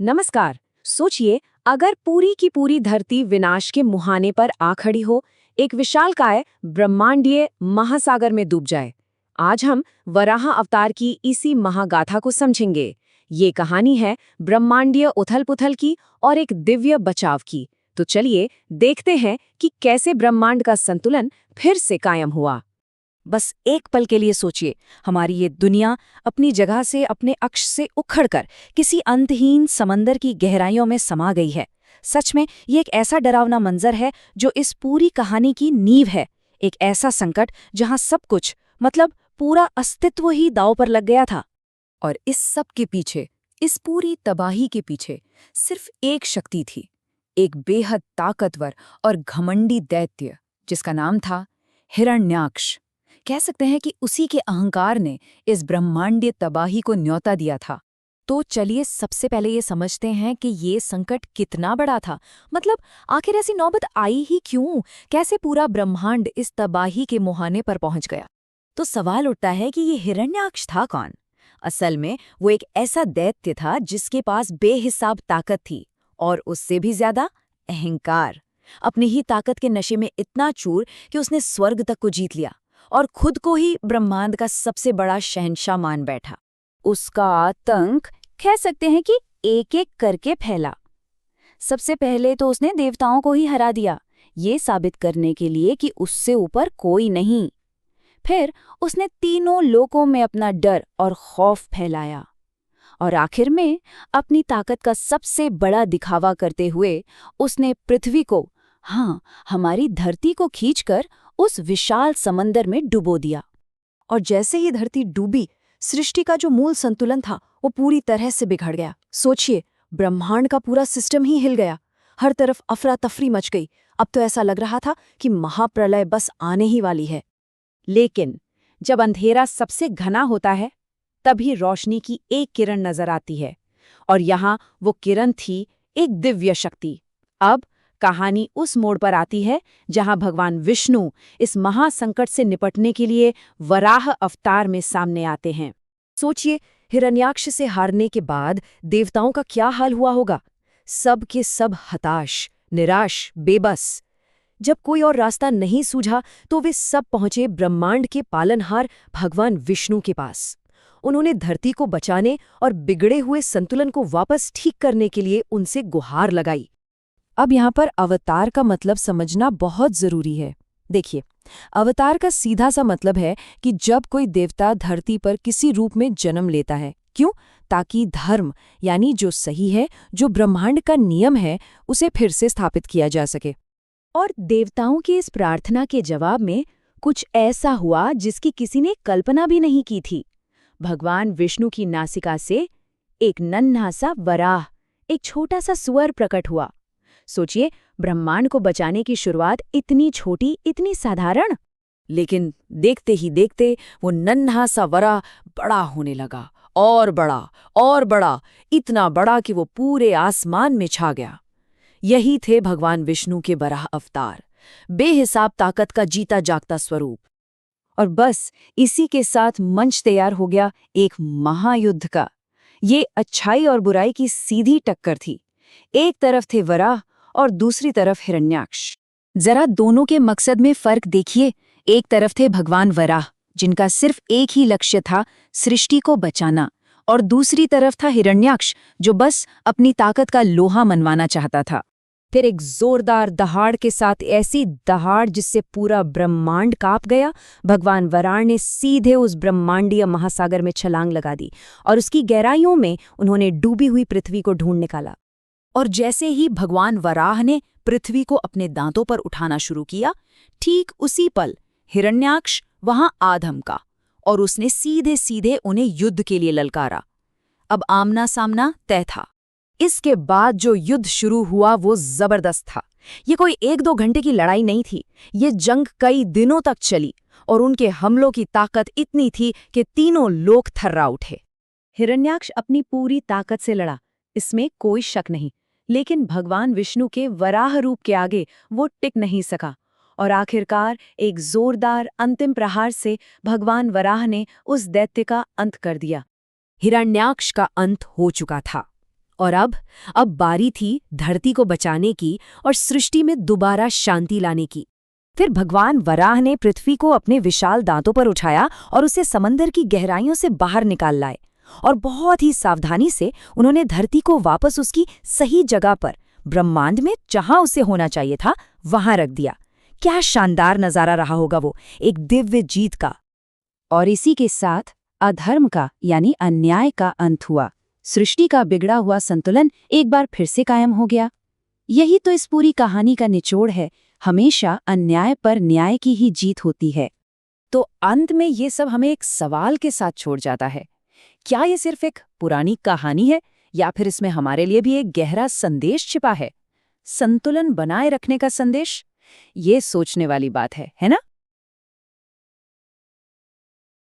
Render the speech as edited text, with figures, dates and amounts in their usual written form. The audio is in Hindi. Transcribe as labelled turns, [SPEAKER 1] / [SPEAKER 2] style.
[SPEAKER 1] नमस्कार। सोचिए, अगर पूरी की पूरी धरती विनाश के मुहाने पर आ खड़ी हो, एक विशालकाय ब्रह्मांडीय महासागर में डूब जाए। आज हम वराह अवतार की इसी महागाथा को समझेंगे। ये कहानी है ब्रह्मांडीय उथल-पुथल की और एक दिव्य बचाव की। तो चलिए देखते हैं कि कैसे ब्रह्मांड का संतुलन फिर से कायम हुआ।
[SPEAKER 2] बस एक पल के लिए सोचिए, हमारी ये दुनिया अपनी जगह से, अपने अक्ष से उखड़कर किसी अंतहीन समंदर की गहराइयों में समा गई है। सच में ये एक ऐसा डरावना मंजर है जो इस पूरी कहानी की नींव है। एक ऐसा संकट जहां सब कुछ, मतलब पूरा अस्तित्व ही दांव पर लग गया था।
[SPEAKER 1] और इस सब के पीछे, इस पूरी तबाही के पीछे सिर्फ एक शक्ति थी, एक बेहद ताकतवर और घमंडी दैत्य जिसका नाम था हिरण्याक्ष। कह सकते हैं कि उसी के अहंकार ने इस ब्रह्मांडीय तबाही को न्योता दिया था।
[SPEAKER 2] तो चलिए सबसे पहले ये समझते हैं कि ये संकट कितना बड़ा था। मतलब आखिर ऐसी नौबत आई ही क्यों? कैसे पूरा ब्रह्मांड इस तबाही के मुहाने पर पहुंच गया? तो सवाल उठता है कि ये हिरण्याक्ष था कौन? असल में वो एक ऐसा दैत्य था जिसके पास बेहिसाब ताकत थी, और उससे भी ज्यादा अहंकार। अपनी ही ताकत के नशे में इतना चूर कि उसने स्वर्ग तक को जीत लिया और खुद को ही ब्रह्मांड का सबसे बड़ा शहंशाह मान बैठा। उसका आतंक कह सकते हैं कि एक एक करके फैला। सबसे पहले तो उसने देवताओं को ही हरा दिया, ये साबित करने के लिए कि उससे ऊपर कोई नहीं। फिर उसने तीनों लोकों में अपना डर और खौफ फैलाया, और आखिर में अपनी ताकत का सबसे बड़ा दिखावा करते हुए उसने पृथ्वी को, हाँ, हमारी धरती को खींचकर उस विशाल समंदर में डुबो दिया।
[SPEAKER 1] और जैसे ही धरती डूबी, सृष्टि का जो मूल संतुलन था वो पूरी तरह से बिगड़ गया। सोचिए, ब्रह्मांड का पूरा सिस्टम ही हिल गया। हर तरफ अफरा तफरी मच गई। अब तो ऐसा लग रहा था कि महाप्रलय बस आने ही वाली है। लेकिन जब अंधेरा सबसे घना होता है, तभी रोशनी की एक किरण नजर आती है। और यहाँ वो किरण थी एक दिव्य शक्ति। अब कहानी उस मोड़ पर आती है जहां भगवान विष्णु इस महासंकट से निपटने के लिए वराह अवतार में सामने आते हैं। सोचिए, हिरण्याक्ष से हारने के बाद देवताओं का क्या हाल हुआ होगा। सब के सब हताश, निराश, बेबस। जब कोई और रास्ता नहीं सूझा तो वे सब पहुंचे ब्रह्मांड के पालनहार भगवान विष्णु के पास। उन्होंने धरती को बचाने और बिगड़े हुए संतुलन को वापस ठीक करने के लिए उनसे गुहार लगाई। अब यहाँ पर अवतार का मतलब समझना बहुत जरूरी है। देखिए, अवतार का सीधा सा मतलब है कि जब कोई देवता धरती पर किसी रूप में जन्म लेता है। क्यों? ताकि धर्म, यानी जो सही है, जो ब्रह्मांड का नियम है, उसे फिर से स्थापित किया जा सके। और देवताओं की इस प्रार्थना के जवाब में कुछ ऐसा हुआ जिसकी किसी ने कल्पना भी नहीं की थी। भगवान विष्णु की नासिका से एक नन्हा सा वराह, एक छोटा सा सुअर प्रकट हुआ। सोचिए, ब्रह्मांड को बचाने की शुरुआत इतनी छोटी, इतनी साधारण, लेकिन देखते ही देखते वो नन्हा सा वराह बड़ा होने लगा, और बड़ा और बड़ा, इतना बड़ा कि वो पूरे आसमान में छा गया। यही थे भगवान विष्णु के वराह अवतार, बेहिसाब ताकत का जीता जागता स्वरूप। और बस इसी के साथ मंच तैयार हो गया एक महायुद्ध का। ये अच्छाई और बुराई की सीधी टक्कर थी। एक तरफ थे वराह और दूसरी तरफ हिरण्याक्ष। जरा दोनों के मकसद में फर्क देखिए। एक तरफ थे भगवान वराह, जिनका सिर्फ एक ही लक्ष्य था, सृष्टि को बचाना, और दूसरी तरफ था हिरण्याक्ष, जो बस अपनी ताकत का लोहा मनवाना चाहता था। फिर एक जोरदार दहाड़ के साथ, ऐसी दहाड़ जिससे पूरा ब्रह्मांड कांप गया, भगवान वराह ने सीधे उस ब्रह्मांडीय महासागर में छलांग लगा दी और उसकी गहराइयों में उन्होंने डूबी हुई पृथ्वी को ढूंढ निकाला। और जैसे ही भगवान वराह ने पृथ्वी को अपने दांतों पर उठाना शुरू किया, ठीक उसी पल हिरण्याक्ष वहां आ धमका और उसने सीधे सीधे उन्हें युद्ध के लिए ललकारा। अब आमना सामना तय था। इसके बाद जो युद्ध शुरू हुआ वो जबरदस्त था। ये कोई 1-2 घंटे की लड़ाई नहीं थी। ये जंग कई दिनों तक चली और उनके हमलों की ताकत इतनी थी कि तीनों लोग थर्रा उठे। हिरण्याक्ष अपनी पूरी ताकत से लड़ा, इसमें कोई शक नहीं। लेकिन भगवान विष्णु के वराह रूप के आगे वो टिक नहीं सका और आखिरकार एक जोरदार अंतिम प्रहार से भगवान वराह ने उस दैत्य का अंत कर दिया। हिरण्याक्ष का अंत हो चुका था और अब बारी थी धरती को बचाने की और सृष्टि में दोबारा शांति लाने की।
[SPEAKER 2] फिर भगवान वराह ने पृथ्वी को अपने विशाल दांतों पर उठाया और उसे समंदर की गहराइयों से बाहर निकाल लाए, और बहुत ही सावधानी से उन्होंने धरती को वापस उसकी सही जगह पर, ब्रह्मांड में जहां उसे होना चाहिए था, वहां रख दिया। क्या शानदार नजारा रहा होगा वो, एक दिव्य जीत का।
[SPEAKER 1] और इसी के साथ अधर्म का यानी अन्याय का अंत हुआ। सृष्टि का बिगड़ा हुआ संतुलन एक बार फिर से कायम हो गया। यही तो इस पूरी कहानी का निचोड़ है, हमेशा अन्याय पर न्याय की ही जीत होती है।
[SPEAKER 2] तो अंत में ये सब हमें एक सवाल के साथ छोड़ जाता है, क्या ये सिर्फ एक पुरानी कहानी है या फिर इसमें हमारे लिए भी एक गहरा संदेश छिपा है? संतुलन बनाए रखने का संदेश? ये सोचने वाली बात है ना?